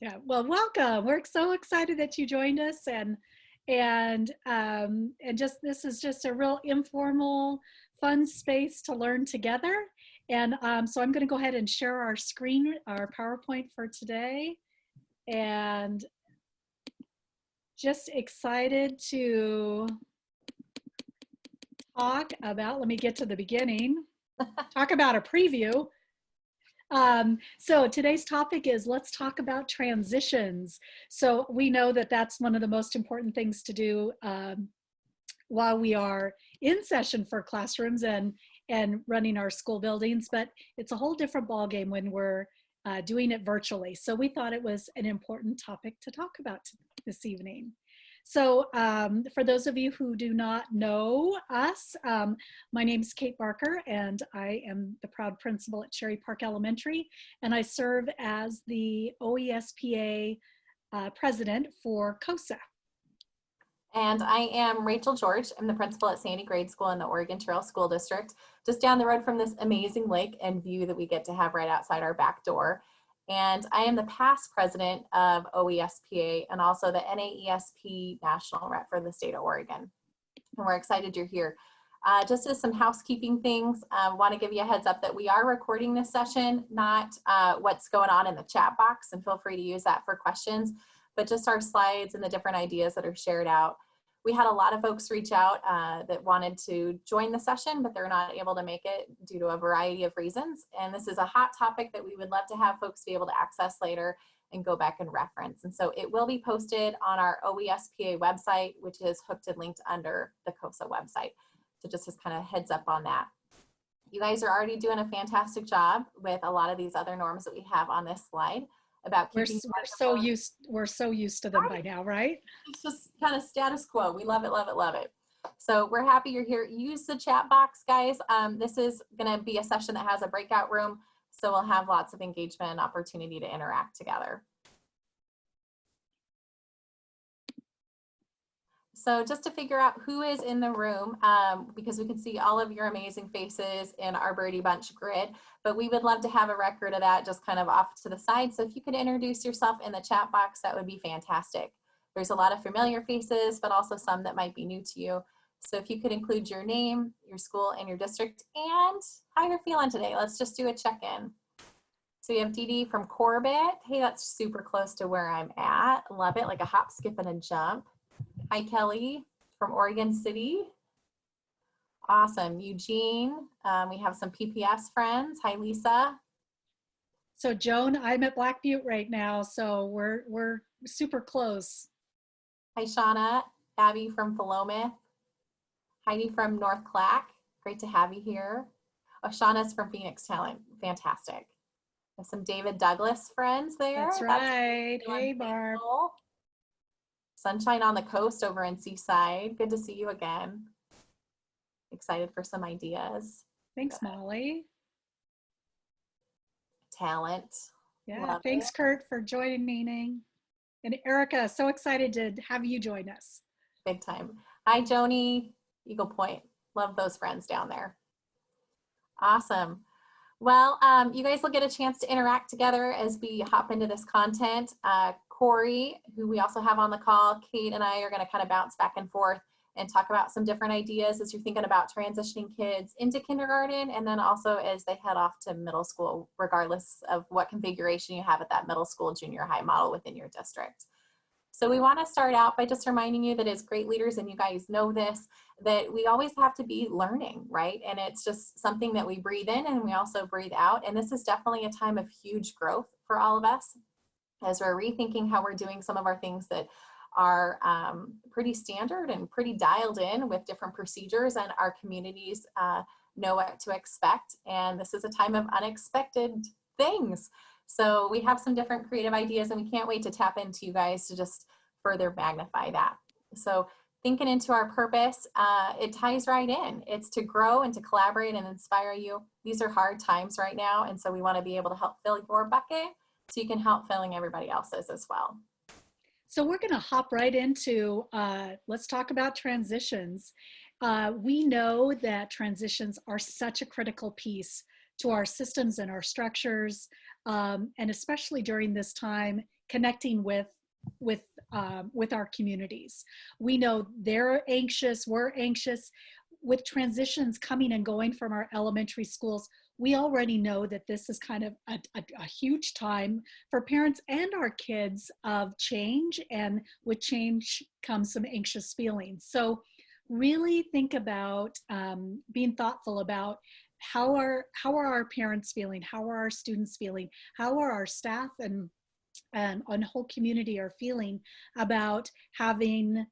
Yeah, well, welcome. We're so excited that you joined us, and just this is just a real informal, fun space to learn together. And so I'm going to go ahead and share our screen, our PowerPoint for today, and just excited to talk about. Let me get to the beginning. Talk about a preview. So today's topic is let's talk about transitions. So we know that that's one of the most important things to do while we are in session for classrooms and running our school buildings, but it's a whole different ballgame when we're doing it virtually. So we thought it was an important topic to talk about this evening. So for those of you who do not know us, my name is Kate Barker, and I am the proud principal at Cherry Park Elementary, and I serve as the OESPA president for COSA. And I am Rachel George. I'm the principal at Sandy Grade School in the Oregon Trail School District, just down the road from this amazing lake and view that we get to have right outside our back door. And I am the past president of OESPA and also the NAESP national rep for the state of Oregon. And we're excited you're here. Just as some housekeeping things, I want to give you a heads up that we are recording this session, not what's going on in the chat box, and feel free to use that for questions, but just our slides and the different ideas that are shared out. We had a lot of folks reach out that wanted to join the session, but they're not able to make it due to a variety of reasons. And this is a hot topic that we would love to have folks be able to access later and go back and reference. And so it will be posted on our OESPA website, which is hooked and linked under the COSA website. So just as kind of heads up on that. You guys are already doing a fantastic job with a lot of these other norms that we have on this slide about keeping we're so used to them by now, right? It's just kind of status quo. We love it, love it, love it. So we're happy you're here. Use the chat box, guys. This is going to be a session that has a breakout room, so we'll have lots of engagement and opportunity to interact together. So just to figure out who is in the room, because we can see all of your amazing faces in our Birdie Bunch grid, but we would love to have a record of that just kind of off to the side. So if you could introduce yourself in the chat box, that would be fantastic. There's a lot of familiar faces, but also some that might be new to you. So if you could include your name, your school, and your district, and how you're feeling today. Let's just do a check-in. So we have Dee Dee from Corbett. Hey, that's super close to where I'm at. Love it, like a hop, skip, and a jump. Hi, Kelly from Oregon City. Awesome. Eugene, we have some PPS friends. Hi, Lisa. So Joan, I'm at Black Butte right now, so we're super close. Hi, Shauna. Abby from Philomath. Heidi from North Clack. Great to have you here. Oh, Shauna's from Phoenix Talent. Fantastic. There's some David Douglas friends there. That's right. Hey, Barb. Sunshine on the Coast over in Seaside. Good to see you again. Excited for some ideas. Thanks, Molly. Talent. Yeah, love thanks, it. Kurt, for joining. And Erica, so excited to have you join us. Big time. Hi, Joni, Eagle Point. Love those friends down there. Awesome. Well, you guys will get a chance to interact together as we hop into this content. Corey, who we also have on the call, Kate and I are going to kind of bounce back and forth and talk about some different ideas as you're thinking about transitioning kids into kindergarten, and then also as they head off to middle school, regardless of what configuration you have at that middle school, junior high model within your district. So we want to start out by just reminding you that as great leaders, and you guys know this, that we always have to be learning, right? And it's just something that we breathe in and we also breathe out. And this is definitely a time of huge growth for all of us as we're rethinking how we're doing some of our things that are pretty standard and pretty dialed in with different procedures, and our communities know what to expect. And this is a time of unexpected things. So we have some different creative ideas, and we can't wait to tap into you guys to just further magnify that. So thinking into our purpose, it ties right in. It's to grow and to collaborate and inspire you. These are hard times right now, and so we want to be able to help fill your bucket so you can help filling everybody else's as well. So we're going to hop right into, let's talk about transitions. We know that transitions are such a critical piece to our systems and our structures, and especially during this time, connecting with our communities. We know they're anxious, we're anxious. With transitions coming and going from our elementary schools, we already know that this is kind of a huge time for parents and our kids of change, and with change comes some anxious feelings. So really think about being thoughtful about how are our parents feeling, how are our students feeling, how are our staff and the whole community are feeling about having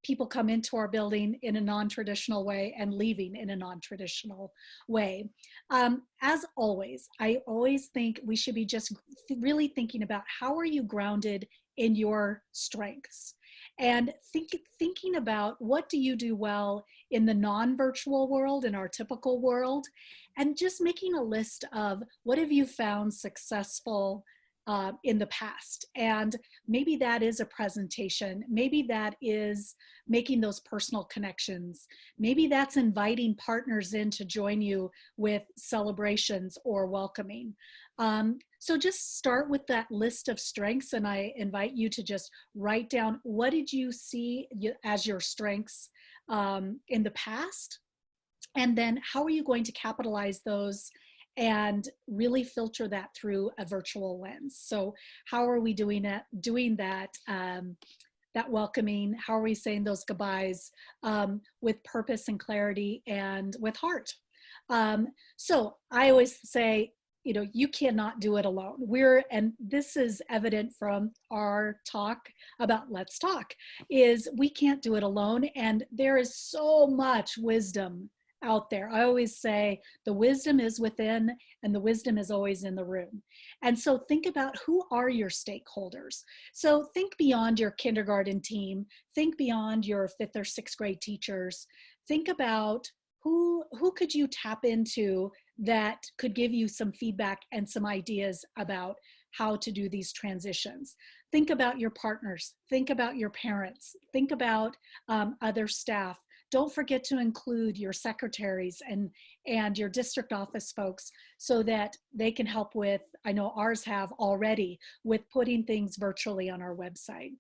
people come into our building in a non-traditional way and leaving in a non-traditional way. As always, I always think we should be just really thinking about how are you grounded in your strengths, and thinking about what do you do well in the non-virtual world, in our typical world, and just making a list of what have you found successful in the past. And maybe that is a presentation. Maybe that is making those personal connections. Maybe that's inviting partners in to join you with celebrations or welcoming. So just start with that list of strengths, and I invite you to just write down what did you see as your strengths in the past, and then how are you going to capitalize those and really filter that through a virtual lens. So how are we doing that that welcoming? How are we saying those goodbyes with purpose and clarity and with heart? So I always say, you know, you cannot do it alone. And this is evident from our talk about Let's Talk, is we can't do it alone. And there is so much wisdom out there. I always say the wisdom is within, and the wisdom is always in the room. And so think about who are your stakeholders. So think beyond your kindergarten team, think beyond your 5th or 6th grade teachers. Think about who could you tap into that could give you some feedback and some ideas about how to do these transitions. Think about your partners, think about your parents, think about other staff. Don't forget to include your secretaries and your district office folks so that they can help with, I know ours have already, with putting things virtually on our website.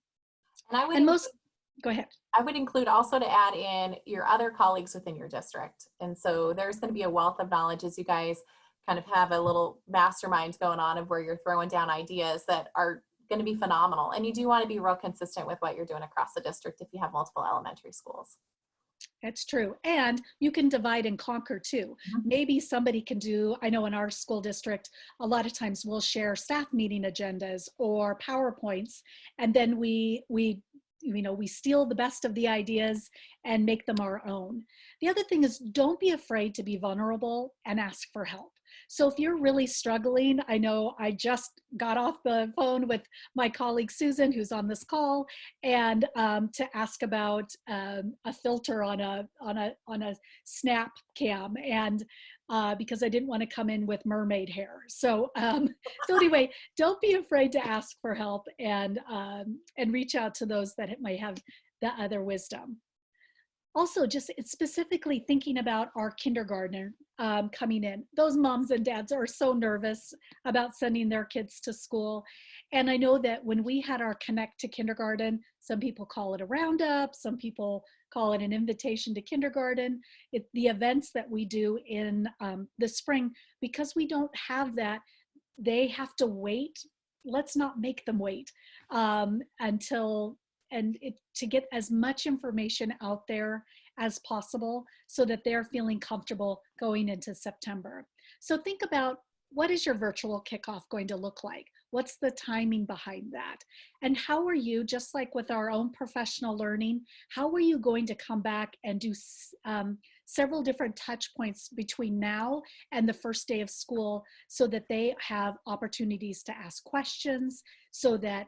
Go ahead. I would include also to add in your other colleagues within your district. And so there's going to be a wealth of knowledge as you guys kind of have a little mastermind going on of where you're throwing down ideas that are going to be phenomenal. And you do want to be real consistent with what you're doing across the district if you have multiple elementary schools. That's true. And you can divide and conquer too. Maybe somebody can do, I know in our school district, a lot of times we'll share staff meeting agendas or PowerPoints, and then we steal the best of the ideas and make them our own. The other thing is, don't be afraid to be vulnerable and ask for help. So if you're really struggling, I know I just got off the phone with my colleague Susan, who's on this call, and to ask about a filter on a snap cam, and because I didn't want to come in with mermaid hair. So anyway, don't be afraid to ask for help and reach out to those that might have the other wisdom. Also, just specifically thinking about our kindergartner coming in. Those moms and dads are so nervous about sending their kids to school. And I know that when we had our Connect to Kindergarten, some people call it a roundup, some people call it an invitation to kindergarten. The events that we do in the spring, because we don't have that, they have to wait. Let's not make them wait to get as much information out there as possible so that they're feeling comfortable going into September. So think about, what is your virtual kickoff going to look like? What's the timing behind that? And how are you, just like with our own professional learning, how are you going to come back and do several different touch points between now and the first day of school so that they have opportunities to ask questions, so that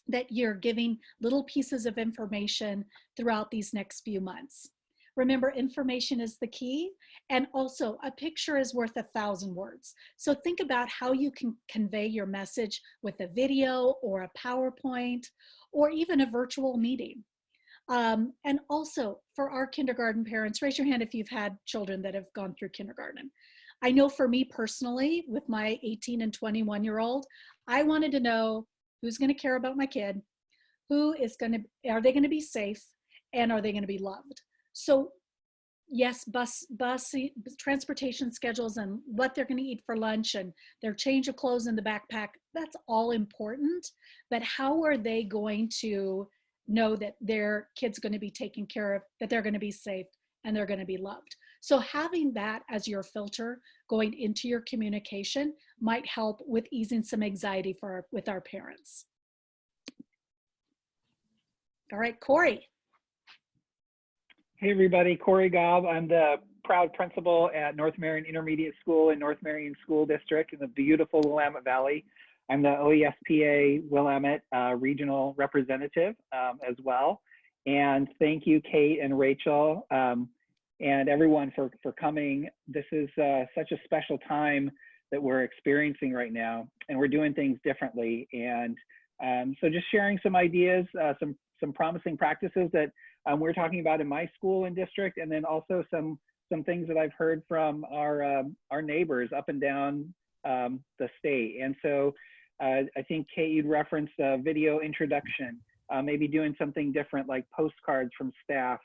that you're giving little pieces of information throughout these next few months. Remember, information is the key, and also a picture is worth 1,000 words. So think about how you can convey your message with a video or a PowerPoint or even a virtual meeting. And also for our kindergarten parents, raise your hand if you've had children that have gone through kindergarten. I know for me personally, with my 18 and 21-year-old, I wanted to know who's going to care about my kid, are they going to be safe, and are they going to be loved? So yes, bus transportation schedules and what they're going to eat for lunch and their change of clothes in the backpack, that's all important. But how are they going to know that their kid's going to be taken care of, that they're going to be safe, and they're going to be loved? So having that as your filter going into your communication might help with easing some anxiety with our parents. All right, Corey. Hey everybody, Corey Gobb. I'm the proud principal at North Marion Intermediate School in North Marion School District in the beautiful Willamette Valley. I'm the OESPA Willamette regional representative as well. And thank you, Kate and Rachel, and everyone for coming. This is such a special time that we're experiencing right now, and we're doing things differently. And so just sharing some ideas, some promising practices that we're talking about in my school and district, and then also some things that I've heard from our neighbors up and down the state. And so I think Kate, you'd referenced a video introduction, maybe doing something different like postcards from staff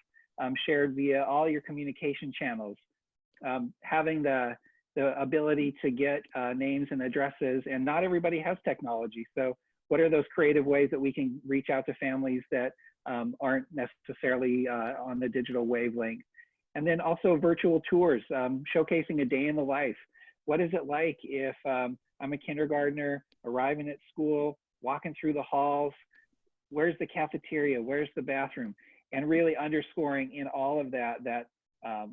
shared via all your communication channels, having the ability to get names and addresses, and not everybody has technology. So what are those creative ways that we can reach out to families that aren't necessarily on the digital wavelength? And then also virtual tours, showcasing a day in the life. What is it like if I'm a kindergartner arriving at school, walking through the halls, where's the cafeteria, where's the bathroom? And really underscoring in all of that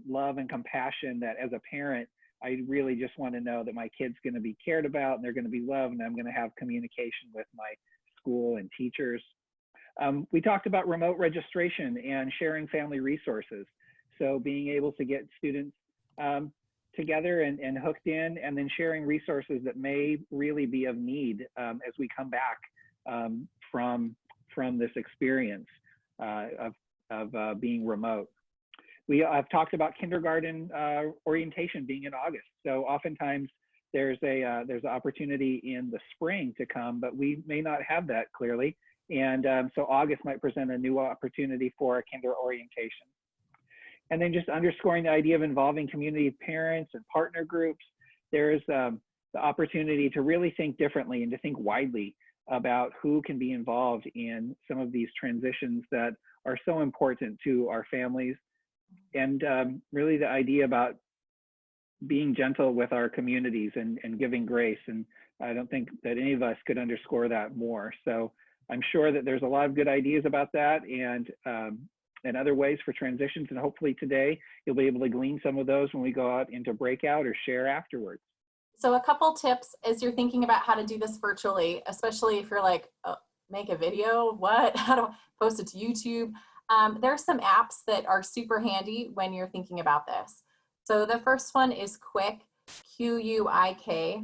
love and compassion that as a parent, I really just want to know that my kid's going to be cared about and they're going to be loved, and I'm going to have communication with my school and teachers. We talked about remote registration and sharing family resources. So being able to get students together and hooked in, and then sharing resources that may really be of need as we come back from this experience of being remote. We have talked about kindergarten orientation being in August. So oftentimes there's an opportunity in the spring to come, but we may not have that clearly. And so August might present a new opportunity for a kinder orientation. And then just underscoring the idea of involving community parents and partner groups. There's the opportunity to really think differently and to think widely about who can be involved in some of these transitions that are so important to our families. And really the idea about being gentle with our communities and giving grace. And I don't think that any of us could underscore that more. So I'm sure that there's a lot of good ideas about that and other ways for transitions. And hopefully today you'll be able to glean some of those when we go out into breakout or share afterwards. So a couple tips as you're thinking about how to do this virtually, especially if you're like, oh, make a video, what? How do I post it to YouTube? There's some apps that are super handy when you're thinking about this. So the first one is Quick, Q-U-I-K,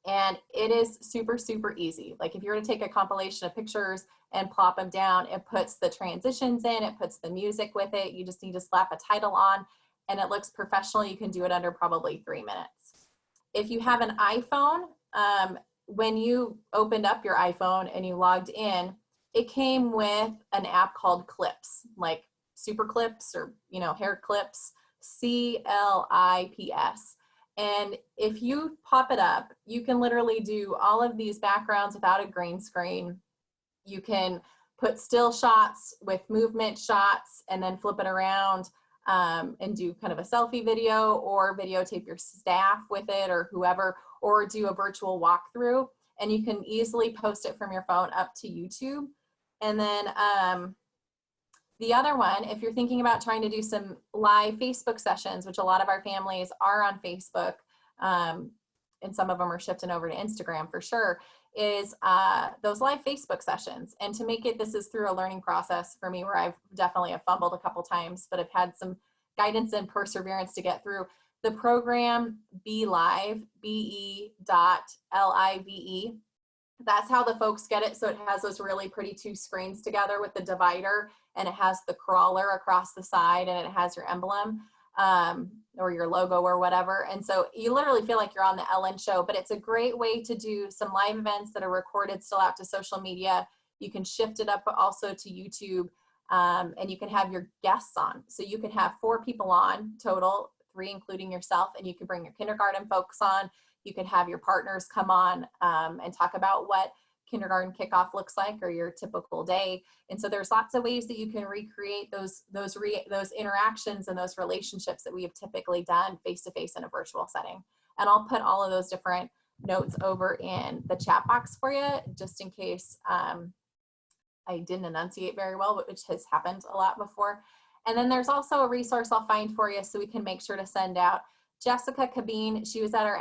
and it is super, super easy. Like if you were to take a compilation of pictures and plop them down, it puts the transitions in, it puts the music with it. You just need to slap a title on and it looks professional. You can do it under probably 3 minutes. If you have an iPhone, when you opened up your iPhone and you logged in, it came with an app called Clips, like Super Clips or, hair clips, C-L-I-P-S. And if you pop it up, you can literally do all of these backgrounds without a green screen. You can put still shots with movement shots and then flip it around and do kind of a selfie video, or videotape your staff with it or whoever, or do a virtual walkthrough. And you can easily post it from your phone up to YouTube. And then the other one, if you're thinking about trying to do some live Facebook sessions, which a lot of our families are on Facebook, and some of them are shifting over to Instagram for sure, is those live Facebook sessions. And to make it, this is through a learning process for me where I've definitely fumbled a couple times, but I've had some guidance and perseverance to get through. The program BeLive, BE.LIVE, that's how the folks get it. So it has those really pretty two screens together with the divider, and it has the crawler across the side, and it has your emblem. or your logo or whatever. And so you literally feel like you're on the Ellen show, but it's a great way to do some live events that are recorded still out to social media. You can shift it up also to YouTube, and you can have your guests on. So you can have 4 people on total, 3 including yourself, and you can bring your kindergarten folks on. You can have your partners come on and talk about what kindergarten kickoff looks like or your typical day. And so there's lots of ways that you can recreate those interactions and those relationships that we have typically done face-to-face in a virtual setting. And I'll put all of those different notes over in the chat box for you, just in case I didn't enunciate very well, which has happened a lot before. And then there's also a resource I'll find for you so we can make sure to send out. Jessica Cabine, she was at our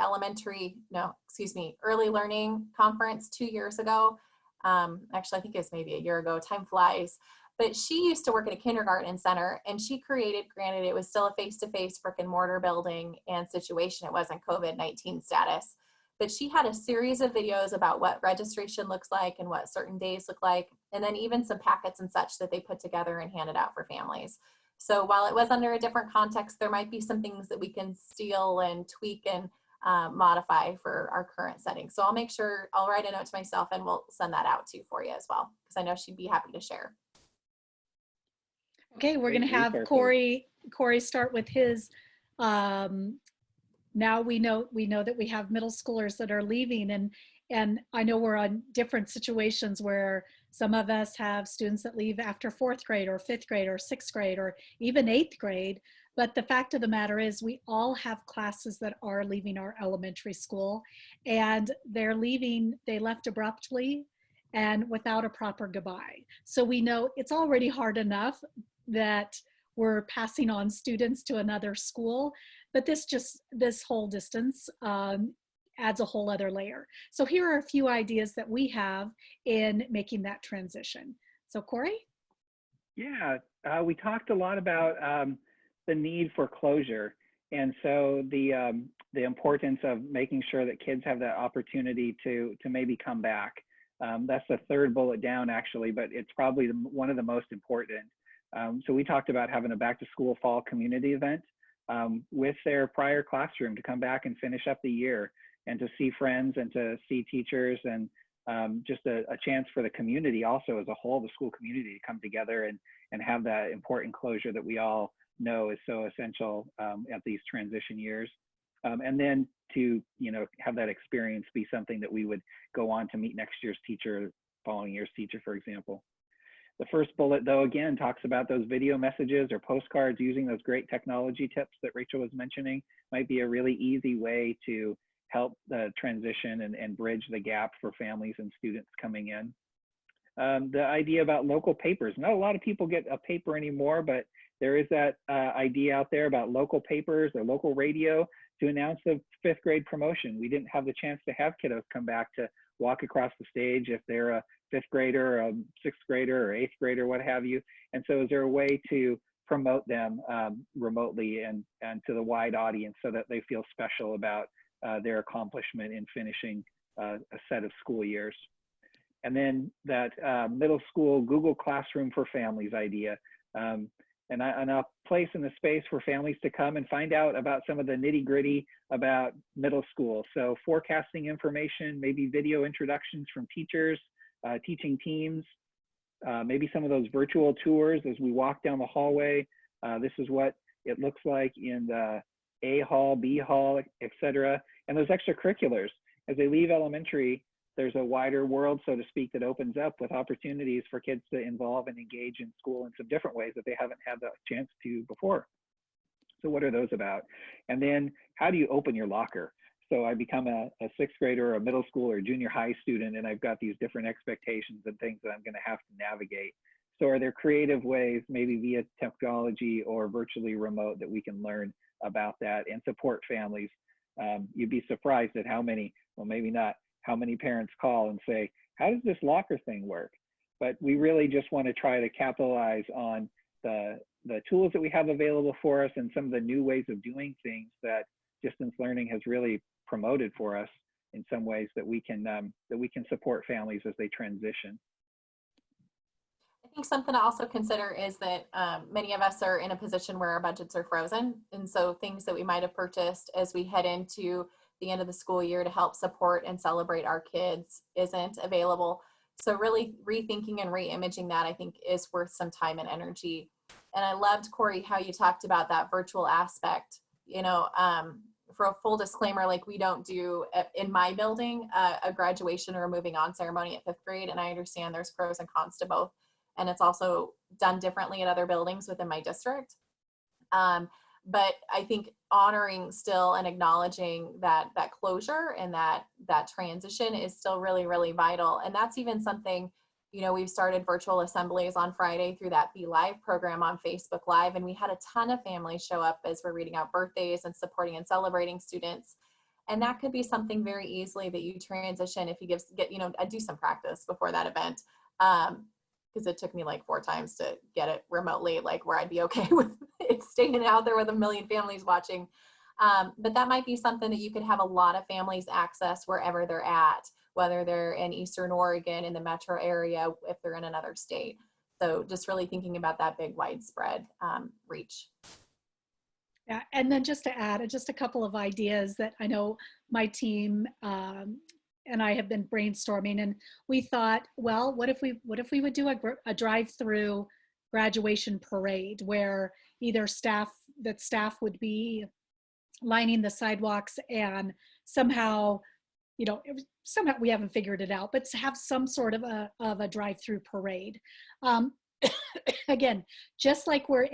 early learning conference 2 years ago. Actually, I think it was maybe a year ago, time flies. But she used to work at a kindergarten center, and she created, granted it was still a face-to-face brick and mortar building and situation, it wasn't COVID-19 status, but she had a series of videos about what registration looks like and what certain days look like, and then even some packets and such that they put together and handed out for families. So while it was under a different context, there might be some things that we can steal and tweak and modify for our current setting. So I'll make sure, I'll write a note to myself and we'll send that out too for you as well, because I know she'd be happy to share. Okay, we're going to have Corey start with his. Now we know that we have middle schoolers that are leaving, and I know we're on different situations where some of us have students that leave after 4th grade or 5th grade or 6th grade or even 8th grade. But the fact of the matter is we all have classes that are leaving our elementary school, and they're leaving, they left abruptly and without a proper goodbye. So we know it's already hard enough that we're passing on students to another school, but this whole distance adds a whole other layer. So here are a few ideas that we have in making that transition. So Corey? Yeah, we talked a lot about the need for closure. And so the importance of making sure that kids have that opportunity to maybe come back. That's the 3rd bullet down actually, but it's probably one of the most important. So we talked about having a back to school fall community event with their prior classroom to come back and finish up the year and to see friends and to see teachers, and just a chance for the community also as a whole, the school community, to come together and have that important closure that we all know is so essential at these transition years. And then to, have that experience be something that we would go on to meet next year's teacher, following year's teacher, for example. The first bullet, though, again, talks about those video messages or postcards. Using those great technology tips that Rachel was mentioning might be a really easy way to help the transition and bridge the gap for families and students coming in. The idea about local papers. Not a lot of people get a paper anymore, but there is that idea out there about local papers or local radio to announce the 5th grade promotion. We didn't have the chance to have kiddos come back to walk across the stage if they're a 5th grader, or a 6th grader, or 8th grader, what have you. And so is there a way to promote them remotely and to the wide audience so that they feel special about their accomplishment in finishing a set of school years? And then that middle school Google Classroom for Families idea. And a place in the space for families to come and find out about some of the nitty gritty about middle school. So forecasting information, maybe video introductions from teachers, teaching teams, maybe some of those virtual tours as we walk down the hallway. This is what it looks like in the A hall, B hall, etc. And those extracurriculars. As they leave elementary, there's a wider world, so to speak, that opens up with opportunities for kids to involve and engage in school in some different ways that they haven't had the chance to before. So what are those about? And then how do you open your locker? So I become a 6th grader or a middle school or junior high student, and I've got these different expectations and things that I'm going to have to navigate. So are there creative ways, maybe via technology or virtually remote, that we can learn about that and support families? You'd be surprised at how many, well, maybe not, how many parents call and say, how does this locker thing work? But we really just want to try to capitalize on the tools that we have available for us and some of the new ways of doing things that distance learning has really promoted for us in some ways that we can support families as they transition. I think something to also consider is that many of us are in a position where our budgets are frozen. And so things that we might have purchased as we head into the end of the school year to help support and celebrate our kids isn't available. So really rethinking and re-imaging that, I think, is worth some time and energy. And I loved, Corey, how you talked about that virtual aspect. You know, for a full disclaimer, like we don't do in my building a graduation or a moving on ceremony at 5th grade. And I understand there's pros and cons to both. And it's also done differently at other buildings within my district. But I think honoring still and acknowledging that closure and that transition is still really, really vital. And that's even something, you know, we've started virtual assemblies on Friday through that Be Live program on Facebook Live. And we had a ton of families show up as we're reading out birthdays and supporting and celebrating students. And that could be something very easily that you transition if you get, you know, I do some practice before that event. Because it took me like 4 times to get it remotely, like where I'd be okay with it staying out there with a million families watching. But that might be something that you could have a lot of families access wherever they're at, whether they're in Eastern Oregon, in the metro area, if they're in another state. So just really thinking about that big widespread reach. Yeah, and then just to add just a couple of ideas that I know my team and I have been brainstorming, and we thought, well, what if we would do a drive-through graduation parade where either staff would be lining the sidewalks, and somehow, you know, somehow we haven't figured it out, but to have some sort of a drive-through parade. Again, just like we're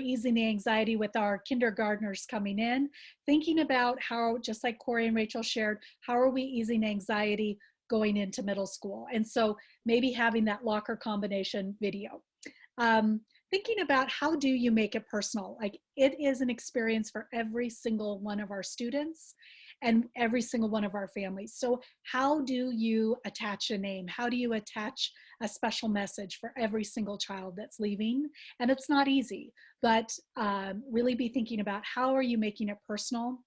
easing the anxiety with our kindergartners coming in, thinking about how, just like Corey and Rachel shared, how are we easing anxiety going into middle school? And so maybe having that locker combination video. Thinking about how do you make it personal? Like, it is an experience for every single one of our students and every single one of our families. So how do you attach a name? How do you attach a special message for every single child that's leaving? And it's not easy, but really be thinking about how are you making it personal?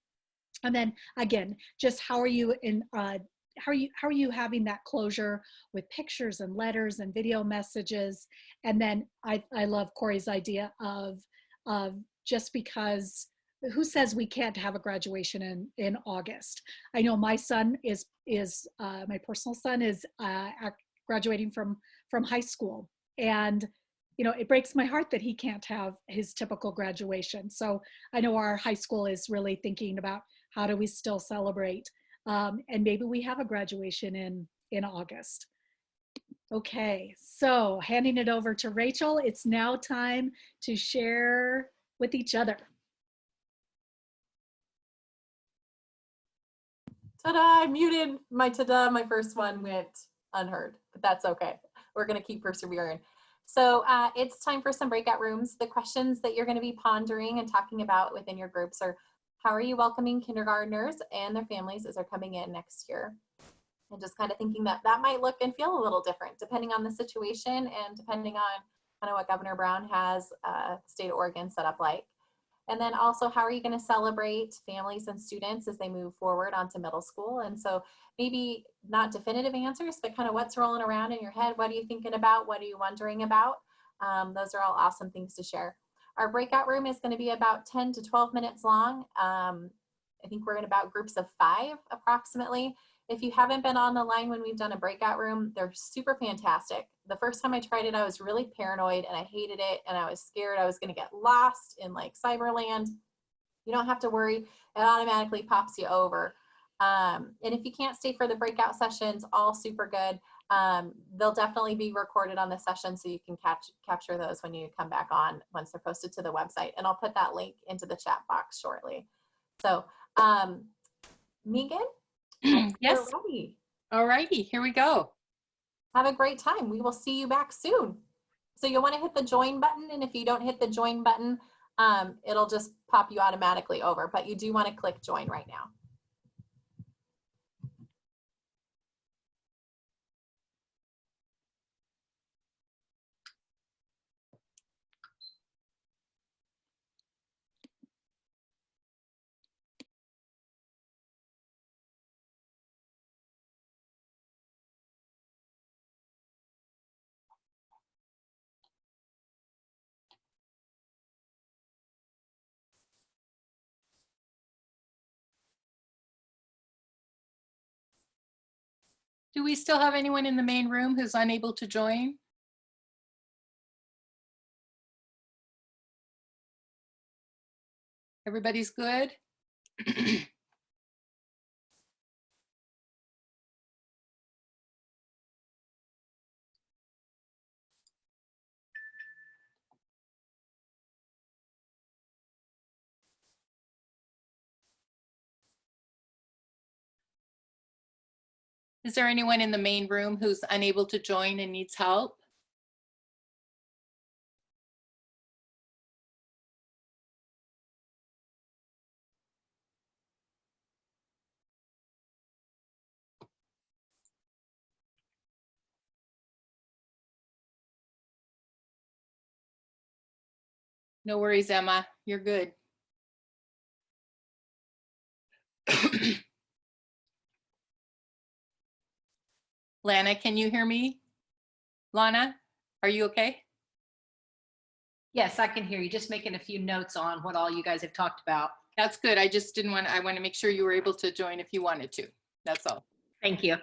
And then again, just how are you how are you having that closure with pictures and letters and video messages? And then I love Corey's idea of just because, who says we can't have a graduation in August? I know my son is my personal son is graduating from high school, and you know, it breaks my heart that he can't have his typical graduation. So I know our high school is really thinking about how do we still celebrate, and maybe we have a graduation in August. Okay, so handing it over to Rachel, it's now time to share with each other. Ta-da, I muted my ta-da, my first one went unheard, but that's okay. We're gonna keep persevering. So it's time for some breakout rooms. The questions that you're gonna be pondering and talking about within your groups are, how are you welcoming kindergartners and their families as they're coming in next year? And just kind of thinking that that might look and feel a little different depending on the situation and depending on kind of what Governor Brown has the state of Oregon set up like. And then also, how are you going to celebrate families and students as they move forward onto middle school? And so maybe not definitive answers, but kind of what's rolling around in your head. What are you thinking about? What are you wondering about? Those are all awesome things to share. Our breakout room is going to be about 10 to 12 minutes long. I think we're in about groups of 5 approximately. If you haven't been on the line when we've done a breakout room, they're super fantastic. The first time I tried it, I was really paranoid and I hated it. And I was scared I was going to get lost in like Cyberland. You don't have to worry. It automatically pops you over. And if you can't stay for the breakout sessions, all super good. They'll definitely be recorded on the session so you can capture those when you come back on once they're posted to the website. And I'll put that link into the chat box shortly. So, Megan? Yes. Ready. All righty, here we go. Have a great time. We will see you back soon. So you'll want to hit the join button. And if you don't hit the join button, it'll just pop you automatically over. But you do want to click join right now. Do we still have anyone in the main room who's unable to join? Everybody's good? Is there anyone in the main room who's unable to join and needs help? No worries, Emma. You're good. Lana, can you hear me? Lana, are you okay? Yes, I can hear you. Just making a few notes on what all you guys have talked about. That's good. I just didn't want, I want to make sure you were able to join if you wanted to. That's all. Thank you.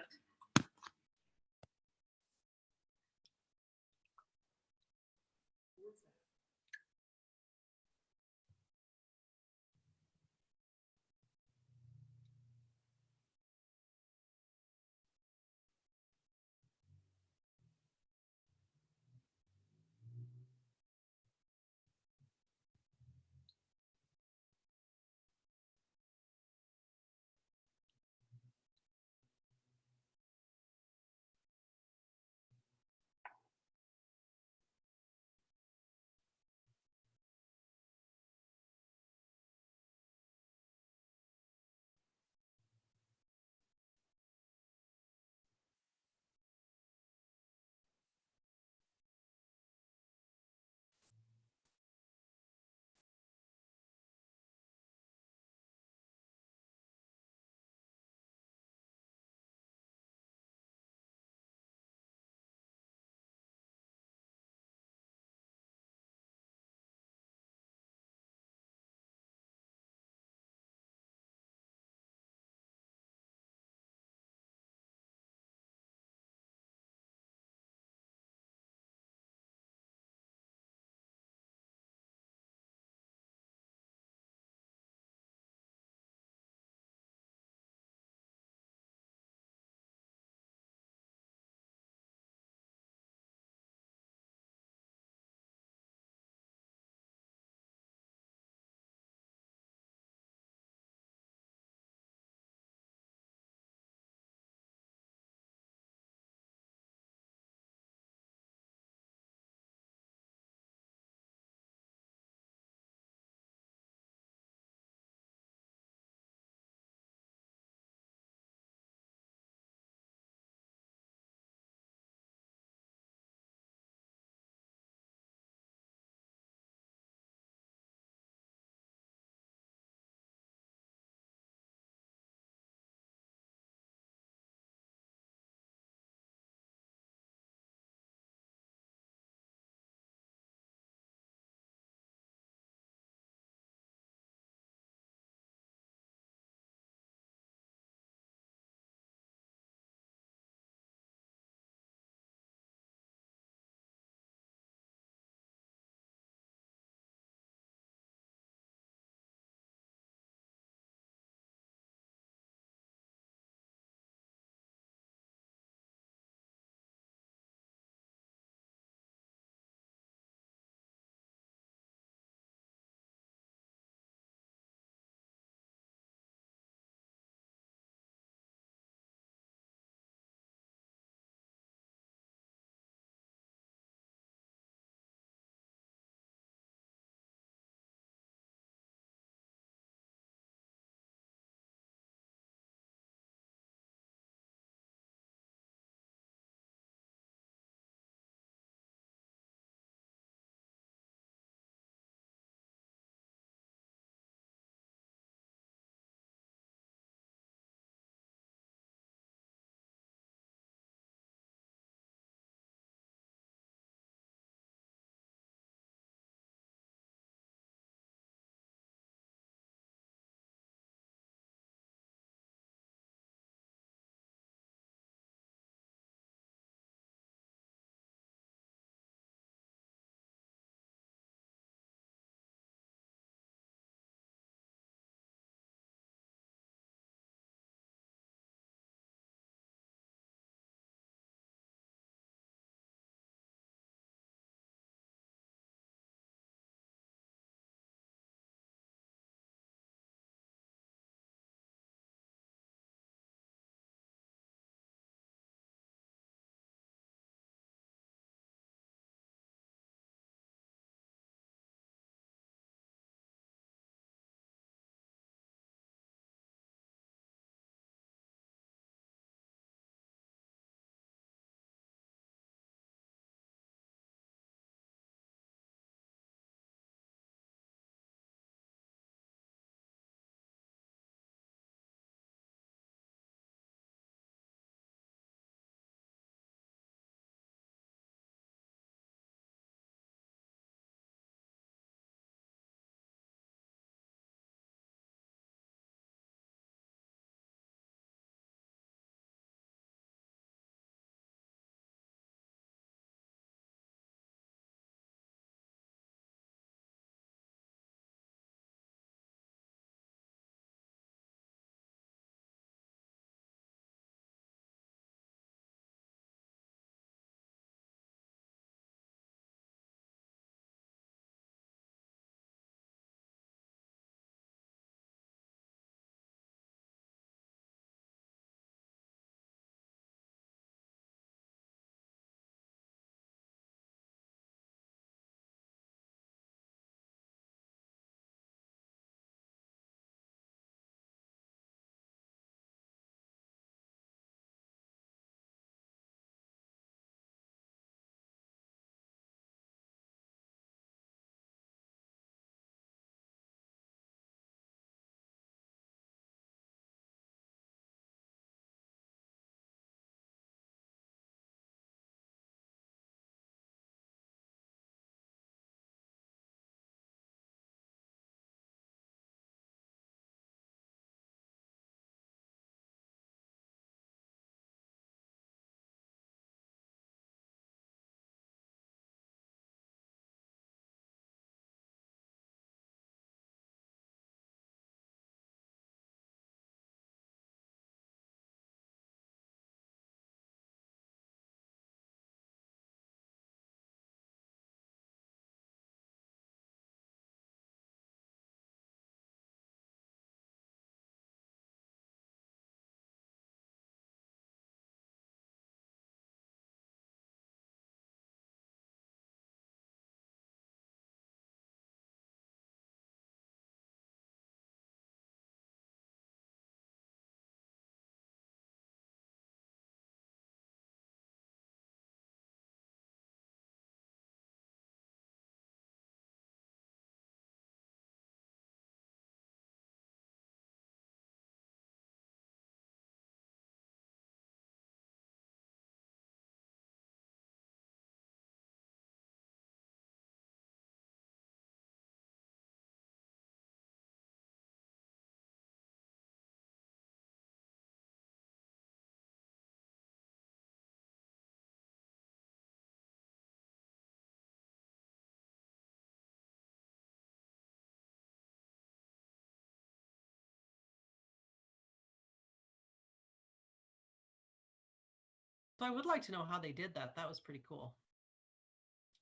So I would like to know how they did that. That was pretty cool.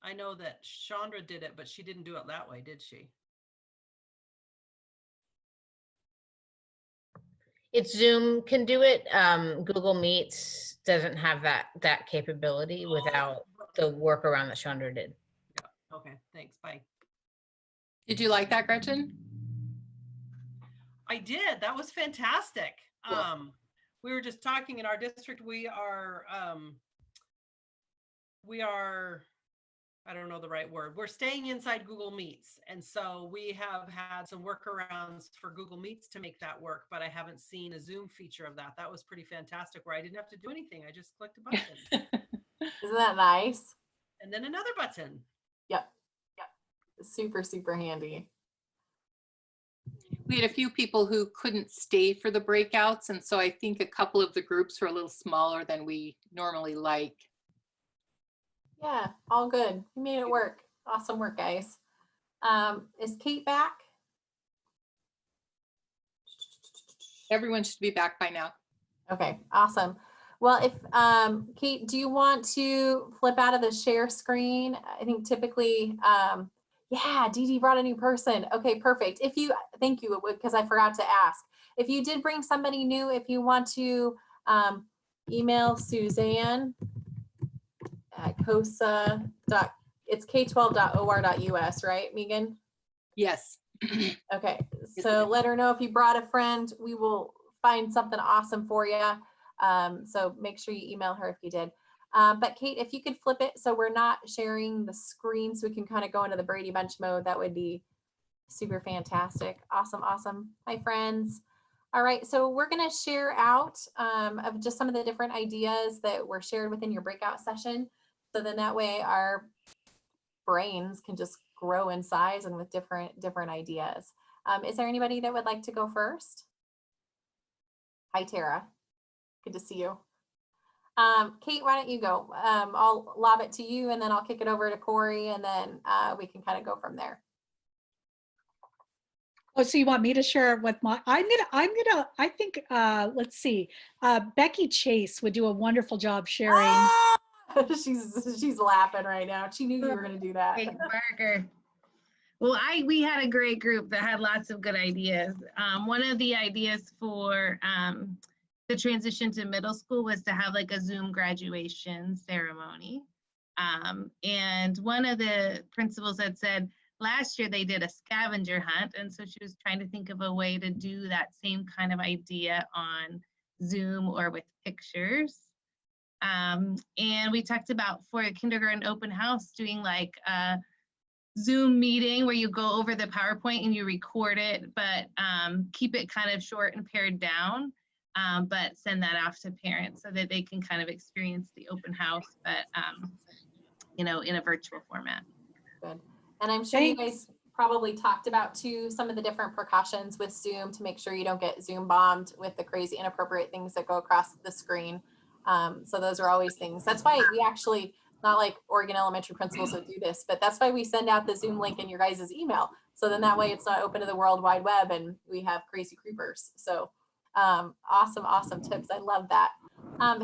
I know that Chandra did it, but she didn't do it that way, did she? It's Zoom can do it. Google Meets doesn't have that capability without the workaround that Chandra did. Yeah. Okay. Thanks. Bye. Did you like that, Gretchen? I did. That was fantastic. Cool. We were just talking in our district. We are, I don't know the right word. We're staying inside Google Meets. And so we have had some workarounds for Google Meets to make that work, but I haven't seen a Zoom feature of that. That was pretty fantastic where I didn't have to do anything. I just clicked a button. Isn't that nice? And then another button. Yep. Super, super handy. We had a few people who couldn't stay for the breakouts, and so I think a couple of the groups were a little smaller than we normally like. Yeah, all good. You made it work. Awesome work, guys. Is Kate back? Everyone should be back by now. Okay, awesome. Well, if Kate, do you want to flip out of the share screen? I think typically, yeah, Dee Dee brought a new person. Okay, perfect. If you, thank you, because I forgot to ask. If you did bring somebody new, if you want to email Suzanne at COSA. It's k12.or.us, right, Megan? Yes. Okay, so let her know if you brought a friend. We will find something awesome for you. So make sure you email her if you did. But Kate, if you could flip it so we're not sharing the screen so we can kind of go into the Brady Bunch mode, that would be super fantastic. Awesome, awesome. Hi, friends. All right, so we're going to share out of just some of the different ideas that were shared within your breakout session. So then that way our brains can just grow in size and with different ideas. Is there anybody that would like to go first? Hi, Tara. Good to see you. Kate, why don't you go? I'll lob it to you and then I'll kick it over to Corey and then we can kind of go from there. Oh, so you want me to share with my, I think, let's see, Becky Chase would do a wonderful job sharing. Ah! she's laughing right now. She knew you were going to do that. Hey, Parker. Well, we had a great group that had lots of good ideas. One of the ideas for the transition to middle school was to have like a Zoom graduation ceremony. And one of the principals had said last year they did a scavenger hunt. And so she was trying to think of a way to do that same kind of idea on Zoom or with pictures. And we talked about for a kindergarten open house doing like a Zoom meeting where you go over the PowerPoint and you record it, but keep it kind of short and pared down, but send that off to parents so that they can kind of experience the open house, but in a virtual format. Good. And I'm sure you guys probably talked about too some of the different precautions with Zoom to make sure you don't get Zoom bombed with the crazy inappropriate things that go across the screen. So those are always things. That's why we actually, not like Oregon elementary principals would do this, but that's why we send out the Zoom link in your guys' email. So then that way it's not open to the World Wide Web and we have crazy creepers. So awesome tips. I love that.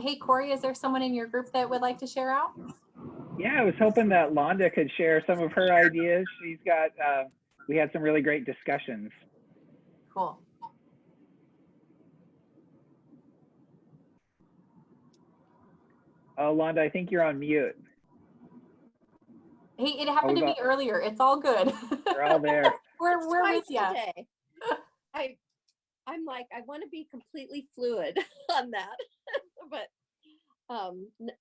Hey, Corey, is there someone in your group that would like to share out? Yeah, I was hoping that Londa could share some of her ideas. She's got, we had some really great discussions. Cool. Oh, Londa, I think you're on mute. Hey, it happened to me earlier. It's all good. We're all there. we're with you. Today. I'm like, I want to be completely fluid on that, but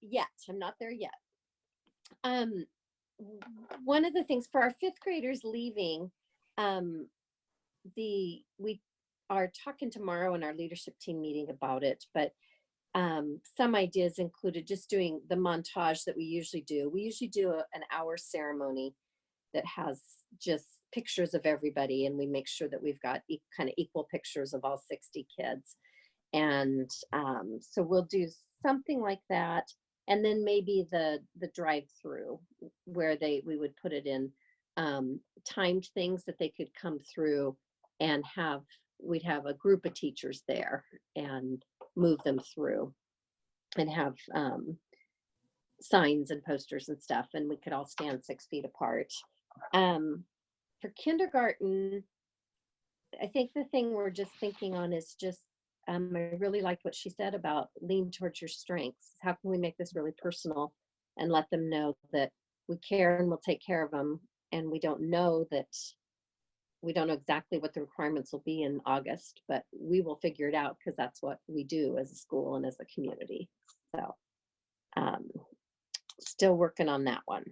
yet I'm not there yet. One of the things for our fifth graders leaving, we are talking tomorrow in our leadership team meeting about it, but some ideas included just doing the montage that we usually do. We usually do an hour ceremony that has just pictures of everybody, and we make sure that we've got kind of equal pictures of all 60 kids. And so we'll do something like that. And then maybe the drive-through where we would put it in timed things that they could come through and we'd have a group of teachers there and move them through. and have signs and posters and stuff, and we could all stand 6 feet apart. For kindergarten, I think the thing we're just thinking on is just, I really liked what she said about lean towards your strengths. How can we make this really personal and let them know that we care and we'll take care of them, and we don't know exactly what the requirements will be in August, but we will figure it out because that's what we do as a school and as a community. So still working on that one.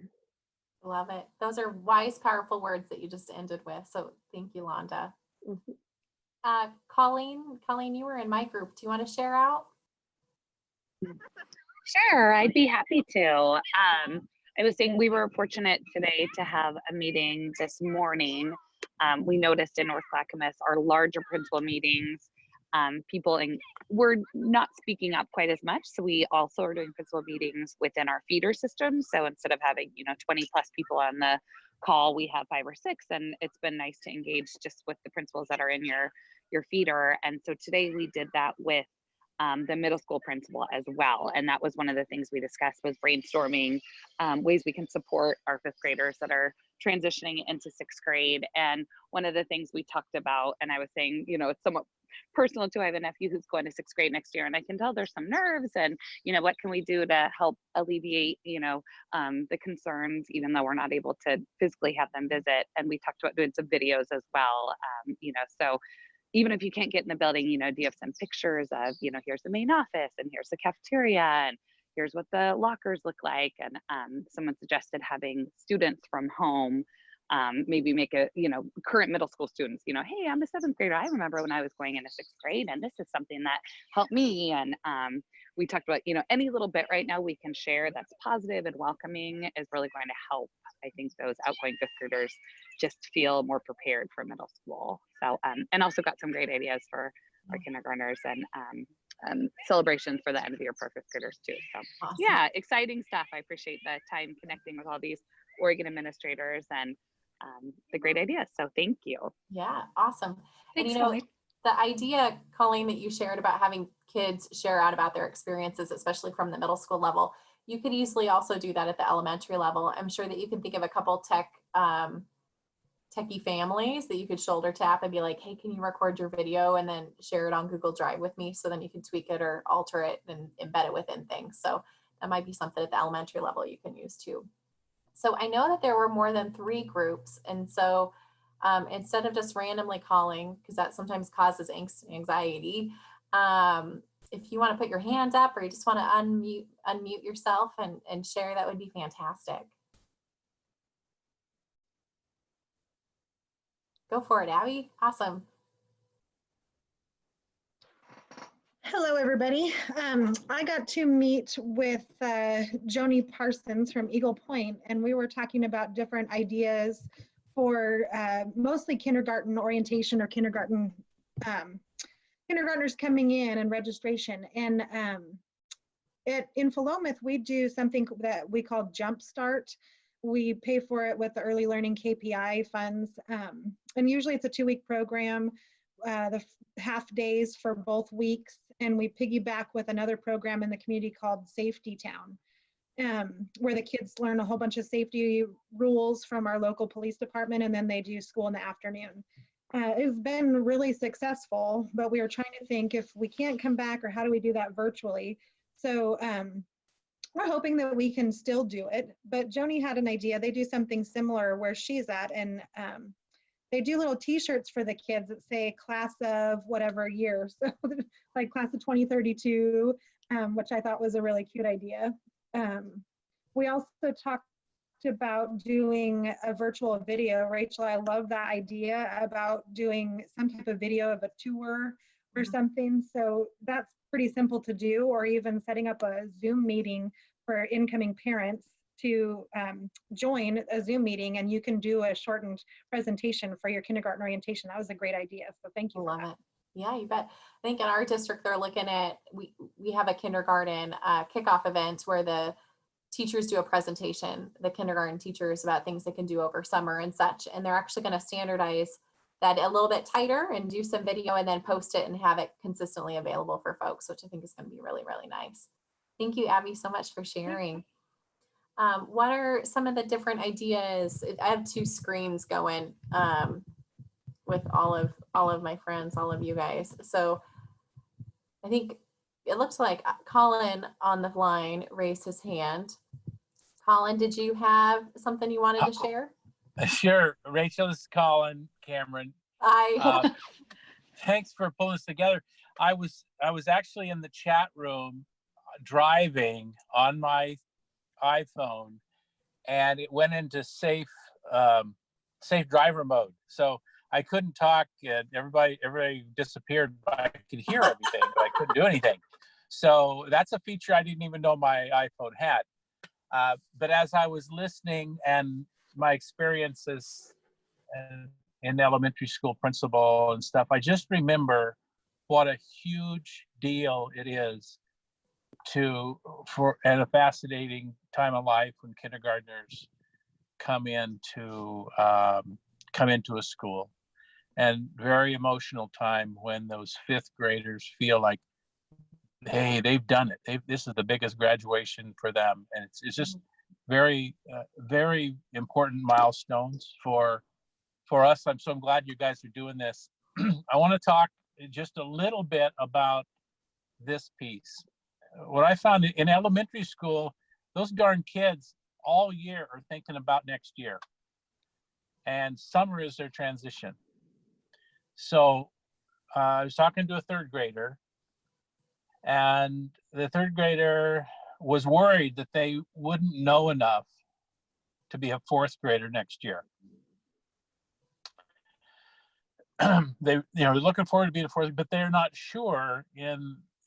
Love it. Those are wise, powerful words that you just ended with. So thank you, Londa. Mhm. Colleen, you were in my group. Do you want to share out? Sure, I'd be happy to. I was saying we were fortunate today to have a meeting this morning. We noticed in North Clackamas, our larger principal meetings, we're not speaking up quite as much. So we also are doing principal meetings within our feeder system. So instead of having, 20 plus people on the call, we have 5 or 6, and it's been nice to engage just with the principals that are in your feeder. And so today we did that with the middle school principal as well. And that was one of the things we discussed, was brainstorming ways we can support our 5th graders that are transitioning into 6th grade. And one of the things we talked about, and I was saying, it's somewhat personal too. I have a nephew who's going to 6th grade next year, and I can tell there's some nerves, and what can we do to help alleviate the concerns, even though we're not able to physically have them visit. And we talked about doing some videos as well. So even if you can't get in the building, do you have some pictures of, here's the main office, and here's the cafeteria, and here's what the lockers look like. And someone suggested having students from home maybe make a, current middle school students, hey, I'm a 7th grader. I remember when I was going into 6th grade, and this is something that helped me. And we talked about, any little bit right now we can share that's positive and welcoming is really going to help, I think, those outgoing 5th graders just feel more prepared for middle school. So, and also got some great ideas for our kindergartners and celebrations for the end of the year for 5th graders too. So Awesome. yeah, exciting stuff. I appreciate the time connecting with all these Oregon administrators and the great ideas. So thank you. Yeah, awesome. Thanks, And Colleen. the idea, Colleen, that you shared about having kids share out about their experiences, especially from the middle school level, you could easily also do that at the elementary level. I'm sure that you can think of a couple techie families that you could shoulder tap and be like, hey, can you record your video and then share it on Google Drive with me, so then you can tweak it or alter it and embed it within things. So that might be something at the elementary level you can use too. So I know that there were more than 3 groups. And so instead of just randomly calling, because that sometimes causes angst and anxiety, if you want to put your hand up, or you just want to unmute yourself and share, that would be fantastic. Go for it, Abby. Awesome. Hello, everybody. I got to meet with Joni Parsons from Eagle Point, and we were talking about different ideas for mostly kindergarten orientation or kindergartners coming in and registration. And in Philomath, we do something that we call Jumpstart. We pay for it with the early learning KPI funds. And usually it's a 2-week program, the half days for both weeks. And we piggyback with another program in the community called Safety Town, where the kids learn a whole bunch of safety rules from our local police department, and then they do school in the afternoon. It's been really successful, but we are trying to think if we can't come back, or how do we do that virtually? So we're hoping that we can still do it, but Joni had an idea. They do something similar where she's at, and they do little t-shirts for the kids that say class of whatever year. So like class of 2032, which I thought was a really cute idea. We also talked about doing a virtual video. Rachel, I love that idea about doing some type of video of a tour or something. So that's pretty simple to do, or even setting up a Zoom meeting for incoming parents to join a Zoom meeting, and you can do a shortened presentation for your kindergarten orientation. That was a great idea. So thank you. Love it. Yeah, you bet. I think in our district, they're looking at, we have a kindergarten kickoff event where the teachers do a presentation, the kindergarten teachers, about things they can do over summer and such. And they're actually going to standardize that a little bit tighter and do some video and then post it and have it consistently available for folks, which I think is going to be really, really nice. Thank you, Abby, so much for sharing. What are some of the different ideas? I have two screens going with all of my friends, all of you guys. So I think it looks like Colin on the line raised his hand. Colin, did you have something you wanted to share? Sure. Rachel, this is Colin Cameron. Hi. Thanks for pulling this together. I was actually in the chat room driving on my iPhone, and it went into safe driver mode. So I couldn't talk, and everybody disappeared, but I could hear everything, but I couldn't do anything. So that's a feature I didn't even know my iPhone had. But as I was listening, and my experiences in elementary school principal and stuff, I just remember what a huge deal it is at a fascinating time of life when kindergartners come into a school, and very emotional time when those fifth graders feel like, hey, they've done it. This is the biggest graduation for them, and it's just very very important milestones for us. I'm so glad you guys are doing this. I want to talk just a little bit about this piece. What I found in elementary school, those darn kids all year are thinking about next year, and summer is their transition. So I was talking to a third grader, and the third grader was worried that they wouldn't know enough to be a fourth grader next year. They're looking forward to being a fourth, but they're not sure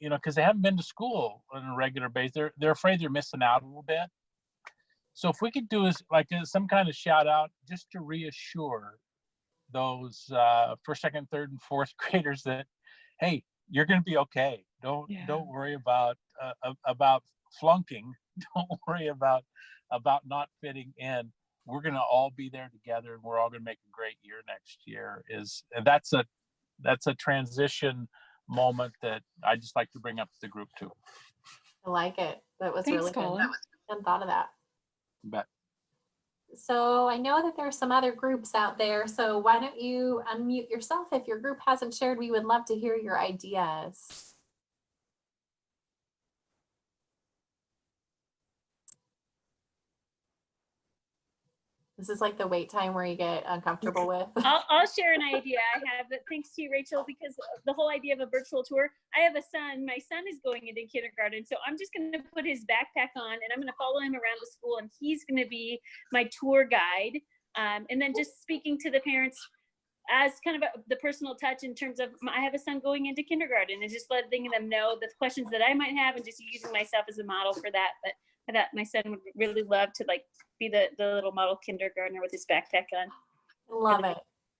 because they haven't been to school on a regular basis. They're afraid they're missing out a little bit. So if we could do some kind of shout out just to reassure those first, second, third, and fourth graders that, hey, you're going to be okay. Don't worry about flunking. Don't worry about not fitting in. We're going to all be there together, and we're all going to make a great year next year. That's a transition moment that I just like to bring up to the group too. I like it. That was Thanks, really Colin. good. I hadn't thought of that. You bet. So I know that there are some other groups out there. So why don't you unmute yourself? If your group hasn't shared, we would love to hear your ideas. This is like the wait time where you get uncomfortable with. I'll share an idea I have, but thanks to you, Rachel, because the whole idea of a virtual tour, I have a son, my son is going into kindergarten, so I'm just going to put his backpack on and I'm going to follow him around the school, and he's going to be my tour guide. And then just speaking to the parents as kind of the personal touch in terms of, I have a son going into kindergarten, and just letting them know the questions that I might have, and just using myself as a model for that. But I thought my son would really love to be the little model kindergartner with his backpack on. Love it.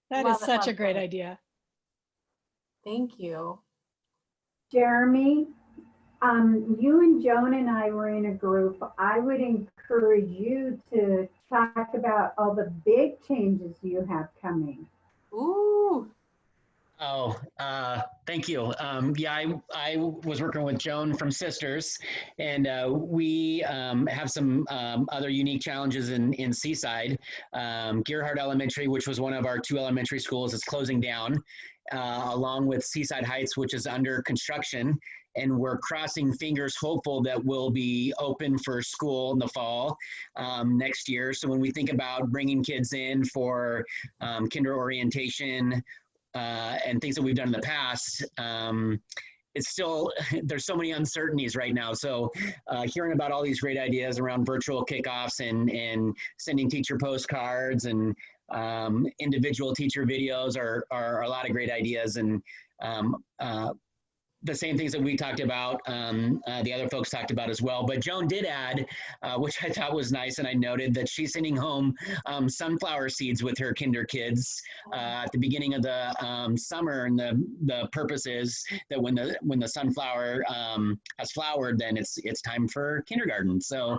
That is such a great idea. Thank you. Jeremy, you and Joan and I were in a group. I would encourage you to talk about all the big changes you have coming. Ooh. Oh, thank you. Yeah, I was working with Joan from Sisters, and we have some other unique challenges in Seaside. Gerhardt Elementary, which was one of our 2 elementary schools, is closing down, along with Seaside Heights, which is under construction. And we're crossing fingers, hopeful that we'll be open for school in the fall next year. So when we think about bringing kids in for kinder orientation, and things that we've done in the past, it's still, there's so many uncertainties right now. So hearing about all these great ideas around virtual kickoffs and sending teacher postcards and individual teacher videos are a lot of great ideas. And the same things that we talked about, the other folks talked about as well. But Joan did add, which I thought was nice, and I noted that she's sending home sunflower seeds with her kinder kids at the beginning of the summer, and the purpose is that when the sunflower has flowered, then it's time for kindergarten. So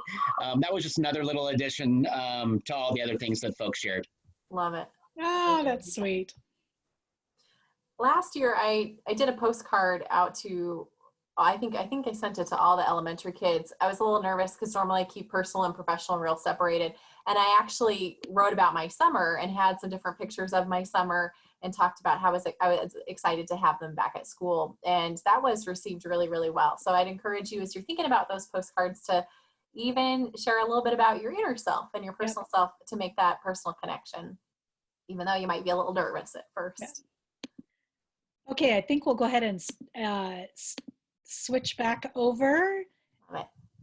that was just another little addition to all the other things that folks shared. Love it. Oh, that's sweet. Last year, I did a postcard out to I think I sent it to all the elementary kids. I was a little nervous because normally I keep personal and professional real separated. And I actually wrote about my summer and had some different pictures of my summer and talked about how I was excited to have them back at school. And that was received really, really well. So I'd encourage you, as you're thinking about those postcards, to even share a little bit about your inner self and your personal self to make that personal connection, even though you might be a little nervous at first. Yeah. Okay, I think we'll go ahead and switch back over.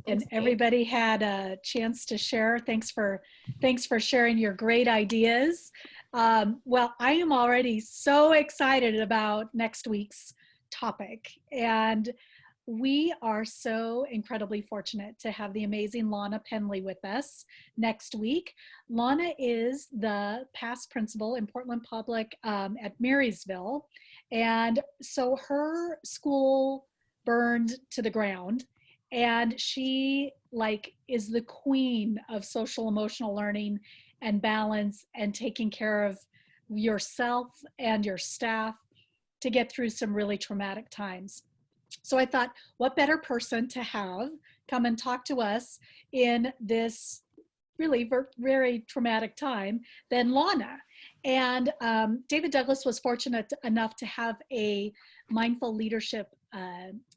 And everybody had a chance to share. Thanks for sharing your great ideas. Well, I am already so excited about next week's topic. And we are so incredibly fortunate to have the amazing Lana Penley with us next week. Lana is the past principal in Portland Public at Marysville. And so her school burned to the ground. And she is the queen of social emotional learning and balance and taking care of yourself and your staff to get through some really traumatic times. So I thought, what better person to have come and talk to us in this really very traumatic time than Lana. And David Douglas was fortunate enough to have a mindful leadership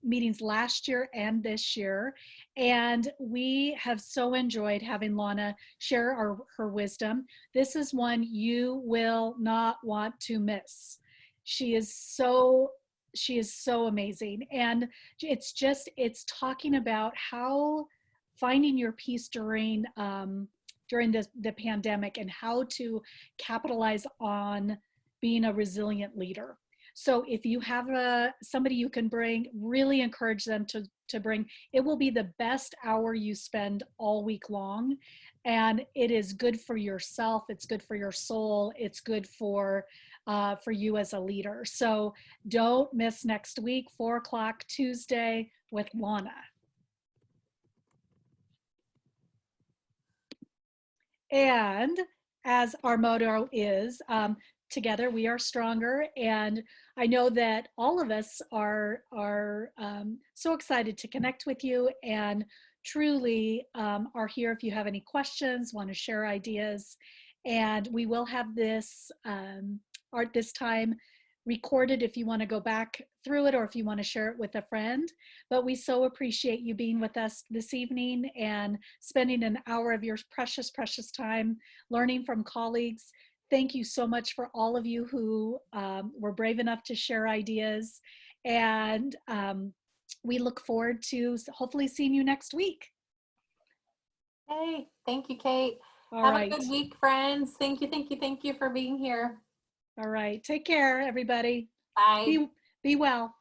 meetings last year and this year. And we have so enjoyed having Lana share her wisdom. This is one you will not want to miss. She is so amazing. And it's talking about how finding your peace during the pandemic and how to capitalize on being a resilient leader. So if you have somebody you can bring, really encourage them to bring. It will be the best hour you spend all week long. And it is good for yourself. It's good for your soul. It's good for you as a leader. So don't miss next week, 4 o'clock Tuesday with Lana. And as our motto is, together we are stronger. And I know that all of us are so excited to connect with you and truly are here if you have any questions, want to share ideas. And we will have this this time recorded if you want to go back through it or if you want to share it with a friend. But we so appreciate you being with us this evening and spending an hour of your precious, precious time learning from colleagues. Thank you so much for all of you who were brave enough to share ideas. And we look forward to hopefully seeing you next week. Hey, thank you, Kate. All Have right. a good week, friends. Thank you for being here. All right. Take care, everybody. Bye. Be well.